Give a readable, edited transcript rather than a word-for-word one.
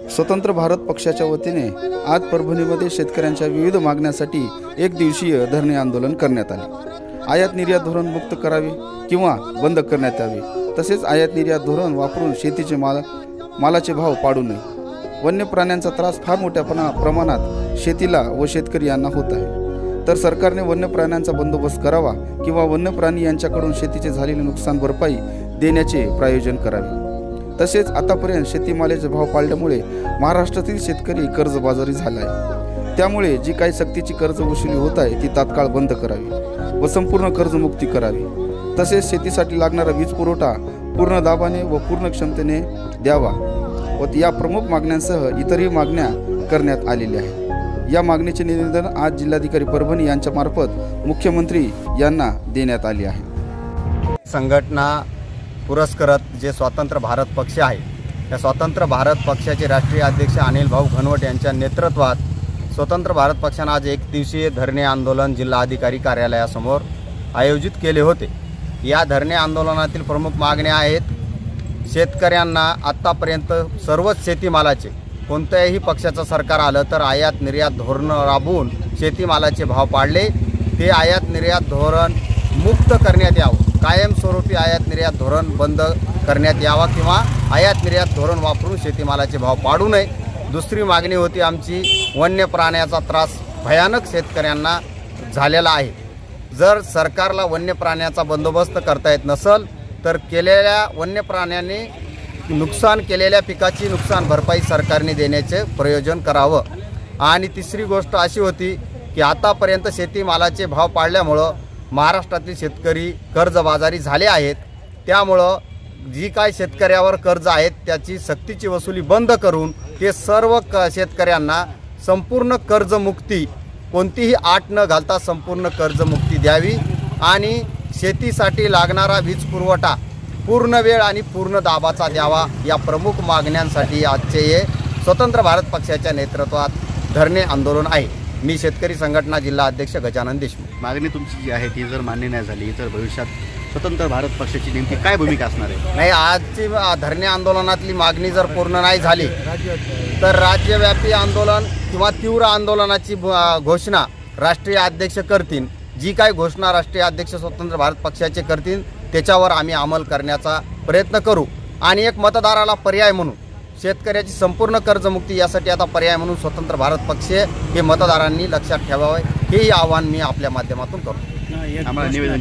स्वतंत्र भारत पक्षाच्या वतीने आज परभणीमध्ये शेतकऱ्यांच्या विविध मागण्यांसाठी एक दिवसीय धरणे आंदोलन करण्यात आले। आयात निर्यात धोरण मुक्त करावे किंवा बंद करण्यात यावे, तसेच आयात निर्यात धोरण वापरून शेतीचे मालाचे भाव पाडू नये। वन्य प्राण्यांचा त्रास फार मोठ्या प्रमाणात शेतीला व शेतकरी यांना होत आहे, तर सरकारने वन्य प्राण्यांचा बंदोबस्त करावा किंवा वन्य प्राणी यांच्याकडून शेतीचे झालेले नुकसान भरपाई देण्याचे प्रायोजन करावे। तसेच आतापर्यंत शेतीमालाचे भाव पाडल्यामुळे महाराष्ट्रातील शेतकरी कर्जबाजारी झाला आहे, त्यामुळे जी काही सक्तीची कर्ज वसुली होत आहे ती तात्काळ बंद करावी व संपूर्ण कर्जमुक्ती करावी। तसेच शेतीसाठी लागणारा वीज पुरवठा पूर्ण दाबाने व पूर्ण क्षमतेने द्यावा व या प्रमुख मागण्यांसह इतरही मागण्या करण्यात आलेल्या आहेत। या मागणीचे निवेदन आज जिल्हाधिकारी परभणी यांच्या मार्फत मुख्यमंत्री यांना देण्यात आले आहे। संघटना पुरस्कृत जे स्वतंत्र भारत पक्ष आहे, या स्वतंत्र भारत पक्षाचे राष्ट्रीय अध्यक्ष अनिल भाऊ घनवट यांच्या नेतृत्वात स्वतंत्र भारत पक्षाने आज एक दिवसीय धरणे आंदोलन जिल्हाधिकारी कार्यालयासमोर आयोजित केले होते। या धरणे आंदोलनातील प्रमुख मागण्या आहेत, शेतकऱ्यांना आत्तापर्यंत सर्वच शेतीमालाचे कोणत्याही पक्षाचं सरकार आलं तर आयात निर्यात धोरण राबवून शेतीमालाचे भाव पाडले, ते आयात निर्यात धोरण मुक्त करण्यात यावं, कायमस्वरूपी आयात निर्यात धोरण बंद करण्यात यावा किंवा आयात निर्यात धोरण वापरून शेतीमालाचे भाव पाडू नये। दुसरी मागणी होती आमची, वन्य प्राण्याचा त्रास भयानक शेतकऱ्यांना झालेला आहे। जर सरकारला वन्य प्राण्याचा बंदोबस्त करता येत नसेल तर केलेल्या वन्य प्राण्याने नुकसान केलेल्या पिकाची नुकसान भरपाई सरकारने देण्याचे प्रयोजन करावं। आणि तिसरी गोष्ट अशी होती की आतापर्यंत शेतीमालाचे भाव पाडल्यामुळं महाराष्ट्रातील शेतकरी कर्जबाजारी झाले आहेत, त्यामुळं जी काय शेतकऱ्यावर कर्ज आहेत त्याची सक्तीची वसुली बंद करून ते सर्व शेतकऱ्यांना संपूर्ण कर्जमुक्ती, कोणतीही आट न घालता संपूर्ण कर्जमुक्ती द्यावी आणि शेतीसाठी लागणारा वीज पुरवठा पूर्ण वेळ आणि पूर्ण दाबाचा द्यावा। या प्रमुख मागण्यांसाठी आजचे हे स्वतंत्र भारत पक्षाच्या नेतृत्वात धरणे आंदोलन आहे। मी शेतकरी संघटना जिल्हा अध्यक्ष गजानन देशमुख। मागणी तुमची जी आहे ती जर मान्य नाही झाली तर भविष्यात स्वतंत्र भारत पक्षाची नेमकी काय भूमिका असणार आहे? नाही, आजची धरणे आंदोलनातली मागणी जर पूर्ण नाही झाली तर राज्यव्यापी आंदोलन किंवा तीव्र आंदोलनाची घोषणा राष्ट्रीय अध्यक्ष करतील। जी काय घोषणा राष्ट्रीय अध्यक्ष स्वतंत्र भारत पक्षाचे करतील त्याच्यावर आम्ही अंमल करण्याचा प्रयत्न करू। आणि एक मतदाराला पर्याय म्हणून शेतकऱ्याची संपूर्ण कर्जमुक्ती यासाठी आता पर्याय म्हणून स्वतंत्र भारत पक्ष हे मतदारांनी लक्षात ठेवावे, हेही आवाहन मी आपल्या माध्यमातून करतो। आम्हाला निवेदन